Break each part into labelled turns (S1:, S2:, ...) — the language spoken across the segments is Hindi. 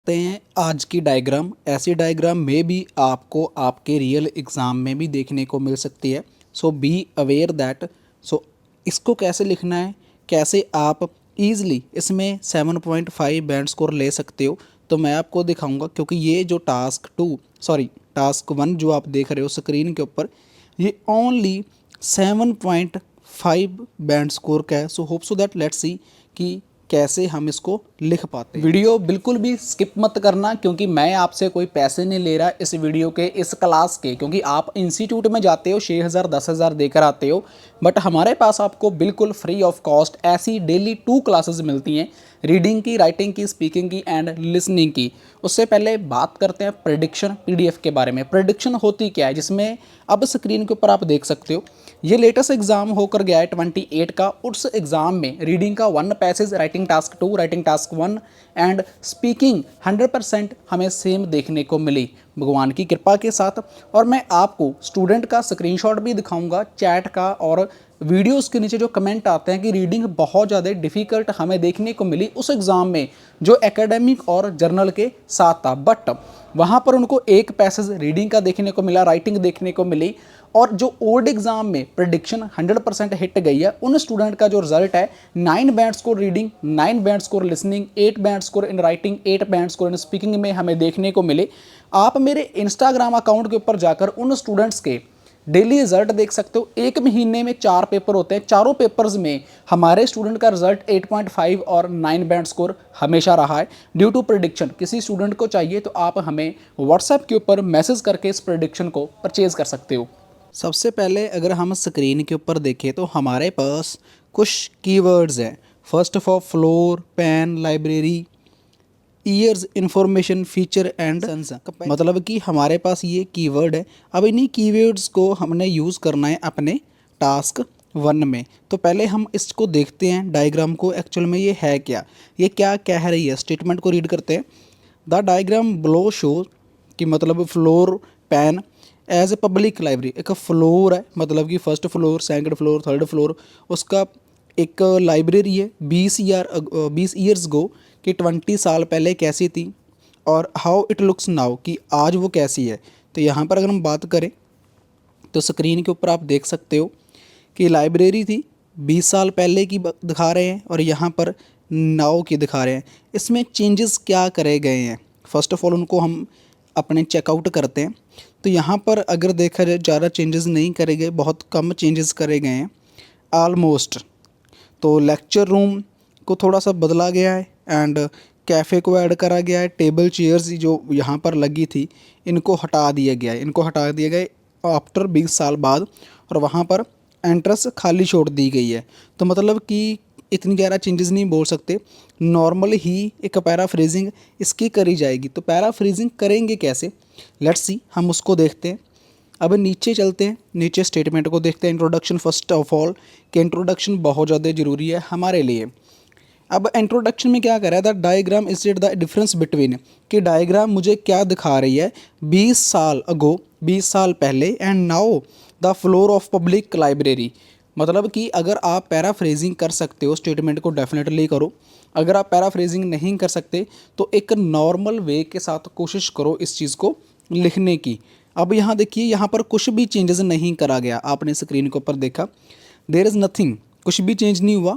S1: देखते हैं आज की डायग्राम। ऐसी डायग्राम में भी आपको आपके रियल एग्ज़ाम में भी देखने को मिल सकती है। सो बी अवेयर दैट। सो इसको कैसे लिखना है, कैसे आप ईज़िली इसमें 7.5 बैंड स्कोर ले सकते हो, तो मैं आपको दिखाऊंगा। क्योंकि ये जो टास्क 1 जो आप देख रहे हो स्क्रीन के ऊपर, ये ओनली 7.5 बैंड स्कोर का है। So hope so that let's see कि कैसे हम इसको लिख पाते हैं। वीडियो बिल्कुल भी स्किप मत करना, क्योंकि मैं आपसे कोई पैसे नहीं ले रहा इस वीडियो के, इस क्लास के। क्योंकि आप इंस्टीट्यूट में जाते हो 6,000 10,000 देकर आते हो, बट हमारे पास आपको बिल्कुल फ्री ऑफ कॉस्ट ऐसी डेली 2 क्लासेस मिलती हैं, रीडिंग की, राइटिंग की, स्पीकिंग की एंड लिसनिंग की। उससे पहले बात करते हैं प्रेडिक्शन पीडीएफ के बारे में। प्रेडिक्शन होती क्या है, जिसमें अब स्क्रीन के ऊपर आप देख सकते हो, ये लेटेस्ट एग्जाम होकर गया है 28 का। उस एग्जाम में रीडिंग का 1 passage, writing task 2, writing task 1 and speaking 100% हमें सेम देखने को मिली भगवान की कृपा के साथ। और मैं आपको स्टूडेंट का स्क्रीनशॉट भी दिखाऊंगा, चैट का, और वीडियोस के नीचे जो कमेंट आते हैं कि रीडिंग बहुत ज़्यादा डिफ़िकल्ट हमें देखने को मिली उस एग्ज़ाम में जो एकेडमिक और जर्नल के साथ था। बट वहाँ पर उनको 1 पैसेज रीडिंग का देखने को मिला, राइटिंग देखने को मिली। और जो ओल्ड एग्जाम में प्रेडिक्शन 100% हिट गई है, उन स्टूडेंट का जो रिजल्ट है 9 band score reading, 9 band score listening, 8 band score in writing, 8 band score in speaking में हमें देखने को मिले। आप मेरे इंस्टाग्राम अकाउंट के ऊपर जाकर उन स्टूडेंट्स के डेली रिजल्ट देख सकते हो। 1 महीने में 4 पेपर होते हैं, चारों पेपर्स में हमारे स्टूडेंट का रिजल्ट 8.5 और 9 बैंड स्कोर हमेशा रहा है ड्यू टू प्रेडिक्शन। किसी स्टूडेंट को चाहिए तो आप हमें व्हाट्सएप के ऊपर मैसेज करके इस प्रेडिक्शन को परचेज कर सकते हो। सबसे पहले अगर हम स्क्रीन के ऊपर देखें तो हमारे पास कुछ कीवर्ड्स हैं। First of all floor, pen, library, years, information, feature and sense. मतलब कि हमारे पास ये कीवर्ड है। अब इन्हीं कीवर्ड्स को हमने यूज़ करना है अपने टास्क 1 में। तो पहले हम इसको देखते हैं डायग्राम को, एक्चुअल में ये है क्या, ये क्या कह रही है। स्टेटमेंट को रीड करते हैं। द डायग्राम बिलो शो कि मतलब floor, pen as a public library. एक फ्लोर है, मतलब कि first floor, second floor, third floor, उसका एक लाइब्रेरी है। 20 ईयर्स गो कि 20 साल पहले कैसी थी, और हाउ इट लुक्स नाउ कि आज वो कैसी है। तो यहाँ पर अगर हम बात करें तो स्क्रीन के ऊपर आप देख सकते हो कि लाइब्रेरी थी 20 साल पहले की दिखा रहे हैं, और यहाँ पर नाउ की दिखा रहे हैं। इसमें चेंजेस क्या करे गए हैं, फर्स्ट ऑफ ऑल उनको हम अपने चेकआउट करते हैं। तो यहाँ पर अगर देखा जाए ज़्यादा चेंजेस नहीं करे गए, बहुत कम चेंजेस करे गए हैं ऑलमोस्ट। तो लेक्चर रूम को थोड़ा सा बदला गया है एंड कैफ़े को ऐड करा गया है। टेबल चेयर्स जो यहाँ पर लगी थी इनको हटा दिया गया है, इनको हटा दिया गया है आफ्टर 20 साल बाद, और वहाँ पर एंट्रेंस खाली छोड़ दी गई है। तो मतलब कि इतनी ज़्यादा चेंजेस नहीं बोल सकते, नॉर्मल ही एक पैराफ्रेजिंग इसकी करी जाएगी। तो पैराफ्रेजिंग करेंगे कैसे, लेट्स सी, हम उसको देखते हैं। अब नीचे चलते हैं, नीचे स्टेटमेंट को देखते हैं। इंट्रोडक्शन फर्स्ट ऑफ ऑल, कि इंट्रोडक्शन बहुत ज़्यादा ज़रूरी है हमारे लिए। अब इंट्रोडक्शन में क्या कर रहा है, the diagram is the difference between, कि डायग्राम मुझे क्या दिखा रही है 20 साल अगो, 20 साल पहले, and now the floor of public library. मतलब कि अगर आप पैराफ्रेजिंग कर सकते हो स्टेटमेंट को डेफिनेटली करो। अगर आप पैराफ्रेजिंग नहीं कर सकते तो एक नॉर्मल वे के साथ कोशिश करो इस चीज़ को लिखने की। अब यहाँ देखिए, यहाँ पर कुछ भी चेंजेस नहीं करा गया। आपने स्क्रीन के ऊपर देखा, देयर इज़ नथिंग, कुछ भी चेंज नहीं हुआ।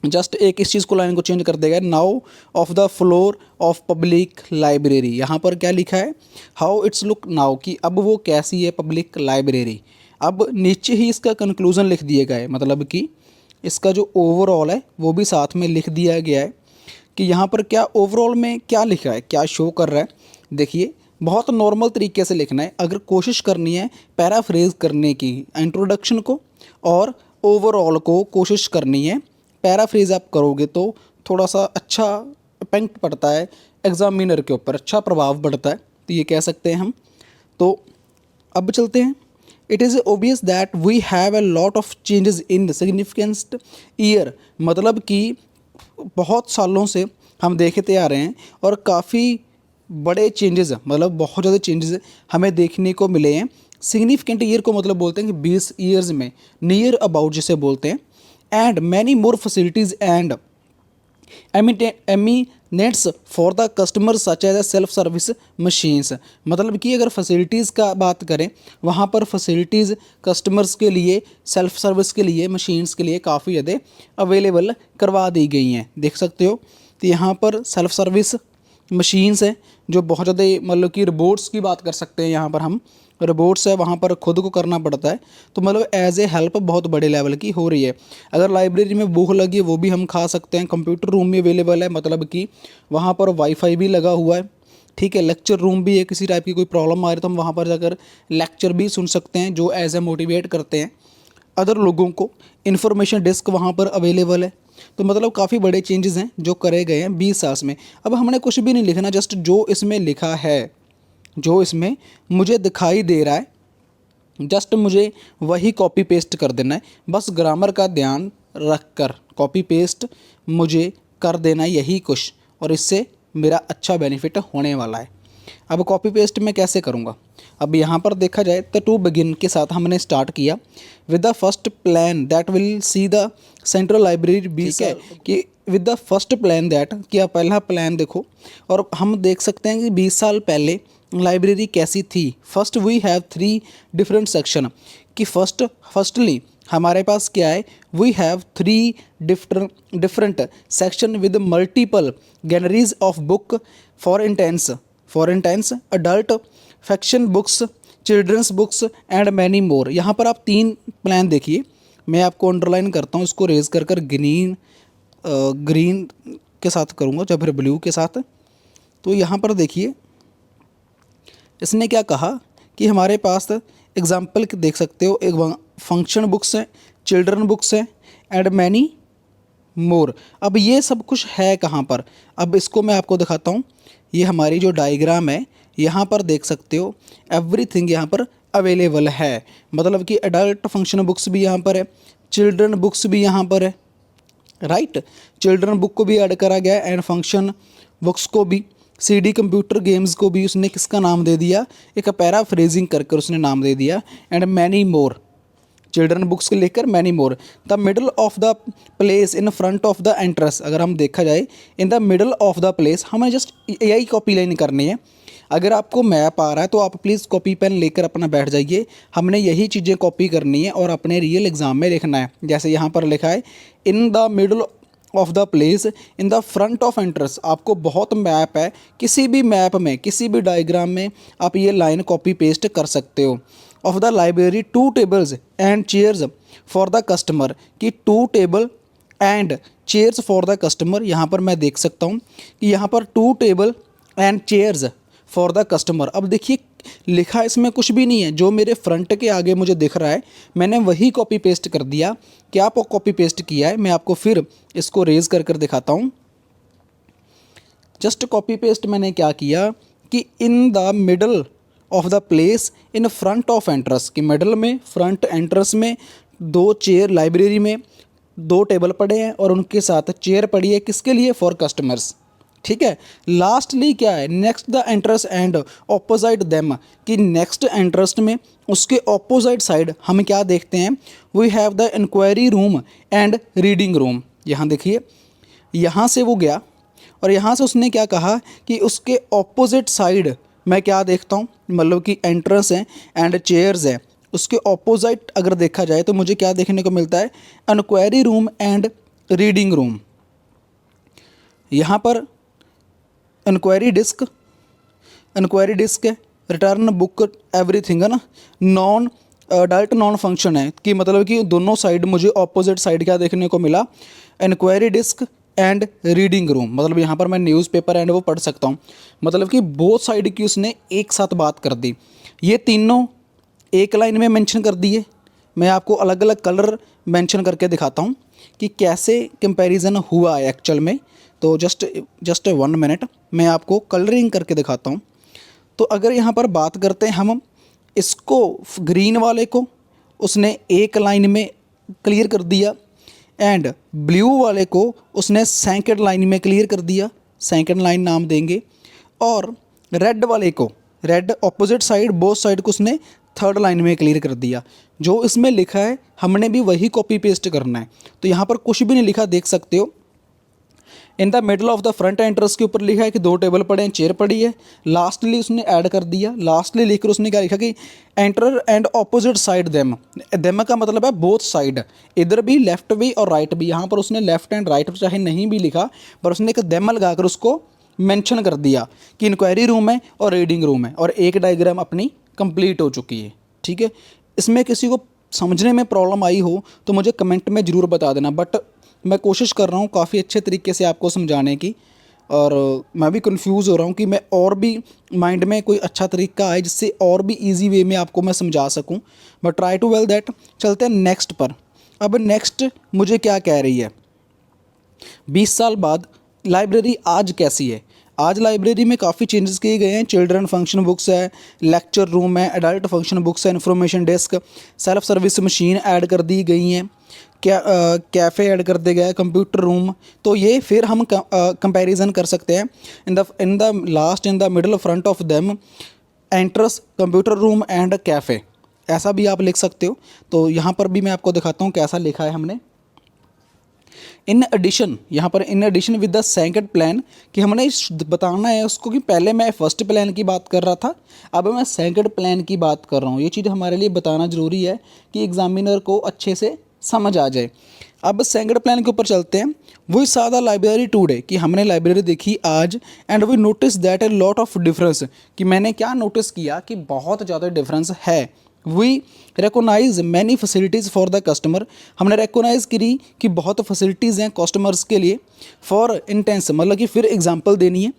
S1: जस्ट एक इस चीज़ को, लाइन को चेंज कर देगा। Now of the floor of public library, यहाँ पर क्या लिखा है, हाउ इट्स लुक नाउ, कि अब वो कैसी है पब्लिक लाइब्रेरी। अब नीचे ही इसका कंक्लूज़न लिख दिया गया है, मतलब कि इसका जो ओवरऑल है वो भी साथ में लिख दिया गया है कि यहाँ पर क्या ओवरऑल में क्या लिखा है, क्या शो कर रहा है। देखिए, बहुत नॉर्मल तरीके से लिखना है। अगर कोशिश करनी है पैराफ्रेज करने की, इंट्रोडक्शन को और ओवरऑल को कोशिश करनी है पैराफ्रेज आप करोगे तो थोड़ा सा अच्छा इम्पैक्ट पड़ता है एग्जामिनर के ऊपर, अच्छा प्रभाव पड़ता है। तो ये कह सकते हैं हम। तो अब चलते हैं। It is obvious that we have a lot of changes in significant year, मतलब कि बहुत सालों से हम देखते आ रहे हैं और काफ़ी बड़े चेंजेस, मतलब बहुत ज़्यादा चेंजेस हमें देखने को मिले हैं। सिग्निफिकेंट ईयर को मतलब बोलते हैं कि 20 ईयर्स में, नियर अबाउट जिसे बोलते हैं। And many more facilities and amenities for the customer such as self service machines. मतलब कि अगर फैसिलिटीज़ का बात करें, वहाँ पर फैसिलिटीज़ कस्टमर्स के लिए, सेल्फ सर्विस के लिए, मशीन्स के लिए काफ़ी ज़्यादा अवेलेबल करवा दी गई हैं। देख सकते हो, तो यहाँ पर सेल्फ सर्विस मशीन्स हैं जो बहुत ज़्यादा, मतलब कि रोबोट्स की बात कर सकते हैं। यहाँ पर हम रोबोट्स है, वहाँ पर खुद को करना पड़ता है। तो मतलब एज ए हेल्प बहुत बड़े लेवल की हो रही है। अगर लाइब्रेरी में भूख लगी है वो भी हम खा सकते हैं। कंप्यूटर रूम में अवेलेबल है, मतलब कि वहाँ पर वाईफाई भी लगा हुआ है। ठीक है, लेक्चर रूम भी है, किसी टाइप की कोई प्रॉब्लम आ रही है तो हम वहाँ पर जाकर लेक्चर भी सुन सकते हैं, जो एज ए मोटिवेट करते हैं अदर लोगों को। इन्फॉर्मेशन डेस्क वहाँ पर अवेलेबल है। तो मतलब काफ़ी बड़े चेंजेस हैं जो करे गए हैं 20 साल में। अब हमने कुछ भी नहीं लिखना, जस्ट जो इसमें लिखा है, जो इसमें मुझे दिखाई दे रहा है, जस्ट मुझे वही कॉपी पेस्ट कर देना है। बस ग्रामर का ध्यान रख कर कॉपी पेस्ट मुझे कर देना है, यही कुछ, और इससे मेरा अच्छा बेनिफिट होने वाला है। अब कॉपी पेस्ट मैं कैसे करूँगा? अब यहाँ पर देखा जाए तो टू बिगिन के साथ हमने स्टार्ट किया with the first plan that will see the central library be. है कि with the first plan that, क्या पहला प्लान देखो, और हम देख सकते हैं कि 20 साल पहले लाइब्रेरी कैसी थी। First we have 3 different section, कि फर्स्टली हमारे पास क्या है, we have 3 different section with multiple galleries of book, for intense adult fiction books, children's books and many more. यहाँ पर आप 3 प्लान देखिए, मैं आपको अंडरलाइन करता हूँ, इसको रेज कर ग्रीन के साथ करूँगा, या फिर ब्लू के साथ। तो यहाँ पर देखिए इसने क्या कहा कि हमारे पास एग्जाम्पल देख सकते हो, एक फंक्शन बुक्स हैं, चिल्ड्रन बुक्स हैं एंड मैनी मोर। अब ये सब कुछ है कहाँ पर? अब इसको मैं आपको दिखाता हूँ। ये हमारी जो डायग्राम है, यहाँ पर देख सकते हो एवरीथिंग यहाँ पर अवेलेबल है। मतलब कि एडल्ट फंक्शन बुक्स भी यहाँ पर है, चिल्ड्रन बुक्स भी यहाँ पर है, राइट। चिल्ड्रन बुक को भी ऐड करा गया है एंड फंक्शन बुक्स को भी। सीडी कंप्यूटर गेम्स को भी उसने किसका नाम दे दिया, एक पैराफ्रेजिंग कर उसने नाम दे दिया, and many more. Children books के लेकर many more. The middle of the place in front of the entrance, अगर हम देखा जाए in the middle of the place, हमें जस्ट यही कॉपी लाइन करनी है। अगर आपको मैप आ रहा है तो आप प्लीज़ कॉपी पेन लेकर अपना बैठ जाइए। हमने यही चीज़ें कॉपी करनी है और अपने रियल एग्ज़ाम में लिखना है। जैसे यहाँ पर लिखा है in the middle of the place in the front of entrance. आपको बहुत मैप है, किसी भी मैप में, किसी भी डायग्राम में आप ये लाइन कॉपी पेस्ट कर सकते हो। Of the library 2 tables and chairs for the customer, कि 2 table and chairs for the customer. यहाँ पर मैं देख सकता हूँ कि यहाँ पर 2 table and chairs for the customer. अब देखिए लिखा इसमें कुछ भी नहीं है, जो मेरे फ्रंट के आगे मुझे दिख रहा है मैंने वही कॉपी पेस्ट कर दिया। क्या आप कॉपी पेस्ट किया है? मैं आपको फिर इसको रेज कर दिखाता हूँ। जस्ट कॉपी पेस्ट मैंने क्या किया कि in the middle of the place in front of entrance, कि मिडल में, फ्रंट एंट्रेंस में 2 चेयर, लाइब्रेरी में 2 टेबल पड़े हैं और उनके साथ चेयर पड़ी है, किसके लिए? For customers. ठीक है। लास्टली क्या है? Next the entrance and opposite them, कि नेक्स्ट एंट्रेंस में उसके ऑपोजिट साइड हम क्या देखते हैं? We have the inquiry room and reading room. यहाँ देखिए, यहाँ से वो गया और यहाँ से उसने क्या कहा कि उसके ऑपोजिट साइड मैं क्या देखता हूँ, मतलब कि एंट्रेंस है एंड चेयर्स है, उसके ऑपोजिट अगर देखा जाए तो मुझे क्या देखने को मिलता है? Inquiry room and reading room. यहाँ पर इंक्वायरी डिस्क है, रिटर्न बुक एवरीथिंग है ना, नॉन अडल्ट नॉन फंक्शन है, कि मतलब कि दोनों साइड मुझे ऑपोजिट साइड क्या देखने को मिला? Inquiry desk and reading room. मतलब यहाँ पर मैं न्यूज़पेपर एंड वो पढ़ सकता हूँ। मतलब कि बोथ साइड की उसने एक साथ बात कर दी। ये तीनों एक लाइन में मेंशन कर दिए। मैं आपको अलग अलग कलर मेंशन करके दिखाता हूँ कि कैसे कंपैरिजन हुआ है एक्चुअल में। तो जस्ट 1 मिनट मैं आपको कलरिंग करके दिखाता हूँ। तो अगर यहाँ पर बात करते हैं हम, इसको ग्रीन वाले को उसने एक लाइन में क्लियर कर दिया एंड ब्लू वाले को उसने सेकंड लाइन में क्लियर कर दिया, सेकंड लाइन नाम देंगे। और रेड वाले को, red opposite side both side को उसने थर्ड लाइन में क्लियर कर दिया। जो इसमें लिखा है हमने भी वही कॉपी पेस्ट करना है। तो यहाँ पर कुछ भी नहीं लिखा, देख सकते हो। In the middle of the front entrance के ऊपर लिखा है कि 2 टेबल पड़े हैं, चेयर पड़ी है। लास्टली उसने ऐड कर दिया, लास्टली लिखकर उसने क्या लिखा कि enter and opposite side them. Them का मतलब है बोथ साइड, इधर भी लेफ्ट भी और राइट भी। यहाँ पर उसने लेफ्ट एंड राइट चाहे नहीं भी लिखा, पर उसने एक देम लगाकर उसको मेंशन कर दिया कि इंक्वायरी रूम है और रीडिंग रूम है, और एक डायग्राम अपनी कंप्लीट हो चुकी है। ठीक है, इसमें किसी को समझने में प्रॉब्लम आई हो तो मुझे कमेंट में ज़रूर बता देना, बट मैं कोशिश कर रहा हूँ काफ़ी अच्छे तरीके से आपको समझाने की, और मैं भी कंफ्यूज हो रहा हूँ कि मैं और भी माइंड में कोई अच्छा तरीका आए जिससे और भी इजी वे में आपको मैं समझा सकूँ, but try to well that. चलते हैं नेक्स्ट पर। अब नेक्स्ट मुझे क्या कह रही है, 20 साल बाद लाइब्रेरी आज कैसी है। आज लाइब्रेरी में काफ़ी चेंजेस किए गए हैं। चिल्ड्रन फंक्शन बुक्स है, लेक्चर रूम है, एडल्ट फंक्शन बुक्स है, information desk, self service machine add कर दी गई हैं, कैफ़े ऐड कर दिया गया है, कंप्यूटर रूम। तो ये फिर हम कंपैरिजन कर सकते हैं। In the last in the middle front of them entrance computer room and cafe, ऐसा भी आप लिख सकते हो। तो यहाँ पर भी मैं आपको दिखाता हूँ कैसा लिखा है हमने। इन एडिशन, यहाँ पर in addition with the second plan, कि हमने बताना है उसको कि पहले मैं फर्स्ट प्लान की बात कर रहा था, अब मैं सेकंड प्लान की बात कर रहा हूँ। ये चीज़ हमारे लिए बताना ज़रूरी है कि एग्जामिनर को अच्छे से समझ आ जाए। अब सेकंड प्लान के ऊपर चलते हैं। We saw the library today, कि हमने लाइब्रेरी देखी आज, and we notice that a lot of difference, कि मैंने क्या नोटिस किया कि बहुत ज़्यादा डिफरेंस है। We recognise many facilities for the customer, हमने रिकोगनाइज़ करी कि बहुत फैसिलिटीज़ हैं कस्टमर्स के लिए। फॉर इंटेंस मतलब कि फिर एग्जांपल देनी है।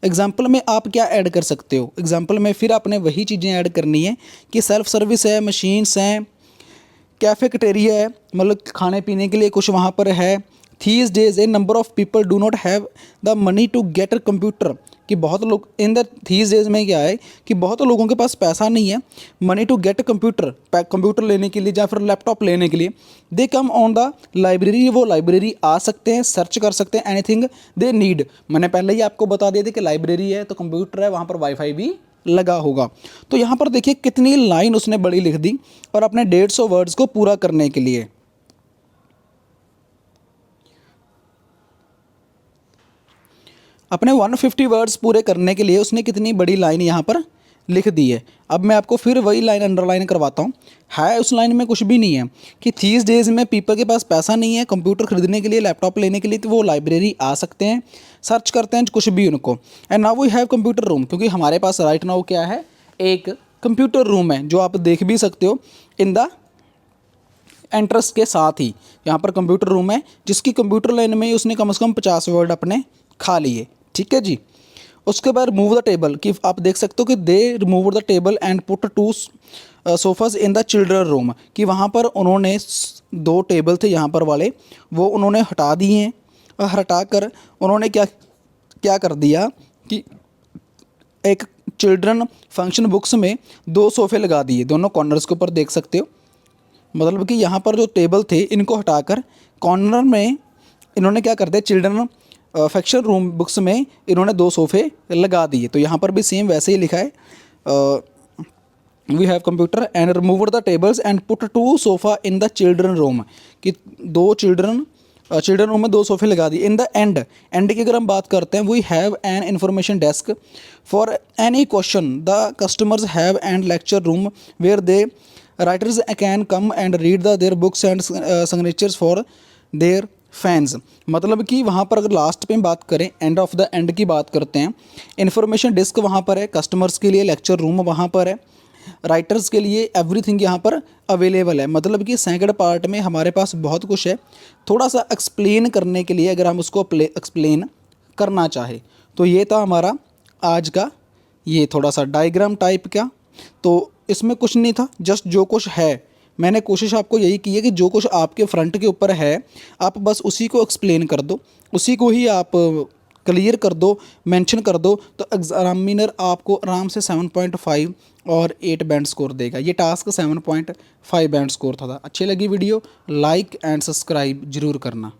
S1: एग्जांपल में आप क्या ऐड कर सकते हो, एग्जांपल में फिर आपने वही चीज़ें ऐड करनी है कि सेल्फ सर्विस है, मशीन्स हैं, कैफेटेरिया है, मतलब खाने पीने के लिए कुछ वहाँ पर है। These days a number of people do not have the money to get a computer, कि बहुत लोग इन द थीस डेज में क्या है कि बहुत लोगों के पास पैसा नहीं है मनी टू गेट कंप्यूटर लेने के लिए या फिर लैपटॉप लेने के लिए। दे कम ऑन द लाइब्रेरी, वो लाइब्रेरी आ सकते हैं, सर्च कर सकते हैं एनीथिंग दे नीड। मैंने पहले ही आपको बता दिया था कि लाइब्रेरी है तो कंप्यूटर है, वहाँ पर वाईफाई भी लगा होगा। तो यहाँ पर देखिए कितनी लाइन उसने बड़ी लिख दी, और अपने 150 वर्ड्स को पूरा करने के लिए अपने 150 वर्ड्स पूरे करने के लिए उसने कितनी बड़ी लाइन यहाँ पर लिख दी है। अब मैं आपको फिर वही लाइन अंडरलाइन करवाता हूँ। है उस लाइन में कुछ भी नहीं है कि थीस डेज में पीपल के पास पैसा नहीं है कंप्यूटर खरीदने के लिए, लैपटॉप लेने के लिए, तो वो लाइब्रेरी आ सकते हैं, सर्च करते हैं कुछ भी उनको। And now we have computer room, क्योंकि हमारे पास राइट नाउ क्या है, एक कंप्यूटर रूम है, जो आप देख भी सकते हो इन द एंट्रेंस के साथ ही यहाँ पर कंप्यूटर रूम है, जिसकी कंप्यूटर लाइन में उसने कम से कम 50 वर्ड अपने खा लिए। ठीक है जी। उसके बाद रिमूव द टेबल, कि आप देख सकते हो कि they remove the table and put 2 sofas in the children room, कि वहाँ पर उन्होंने 2 टेबल थे यहाँ पर वाले, वो उन्होंने हटा दिए हैं, और हटा कर उन्होंने क्या कर दिया कि एक चिल्ड्रन फंक्शन बुक्स में 2 सोफ़े लगा दिए, दोनों कॉर्नर्स के ऊपर देख सकते हो। मतलब कि यहाँ पर जो टेबल थे इनको हटाकर कॉर्नर में इन्होंने क्या कर दिया, चिल्ड्रन फंक्शन रूम बुक्स में इन्होंने 2 सोफ़े लगा दिए। तो यहाँ पर भी सेम वैसे ही लिखा है, we have computer and remove the tables and put 2 sofa in the children room, कि 2 चिल्ड्रन रूम में 2 सोफ़े लगा दिए। इन द एंड की अगर हम बात करते हैं, we have an information desk for any question, the customers have and lecture room where the writers can come and read the their books and signatures for their fans. मतलब कि वहाँ पर अगर लास्ट पे बात करें, एंड ऑफ द एंड की बात करते हैं, इन्फॉर्मेशन डेस्क वहाँ पर है, कस्टमर्स के लिए लेक्चर रूम वहाँ पर है, राइटर्स के लिए एवरीथिंग यहाँ पर अवेलेबल है। मतलब कि सेकंड पार्ट में हमारे पास बहुत कुछ है। थोड़ा सा एक्सप्लेन करने के लिए अगर हम उसको एक्सप्लेन करना चाहे तो ये था हमारा आज का ये थोड़ा सा डायग्राम टाइप का। तो इसमें कुछ नहीं था, जस्ट जो कुछ है मैंने कोशिश आपको यही की है कि जो कुछ आपके फ्रंट के ऊपर है आप बस उसी को एक्सप्लेन कर दो, उसी को ही आप क्लियर कर दो, मेंशन कर दो, तो एग्जामिनर आपको आराम से 7.5 और 8 बैंड स्कोर देगा। ये टास्क 7.5 बैंड स्कोर था। अच्छी लगी वीडियो, लाइक एंड सब्सक्राइब जरूर करना।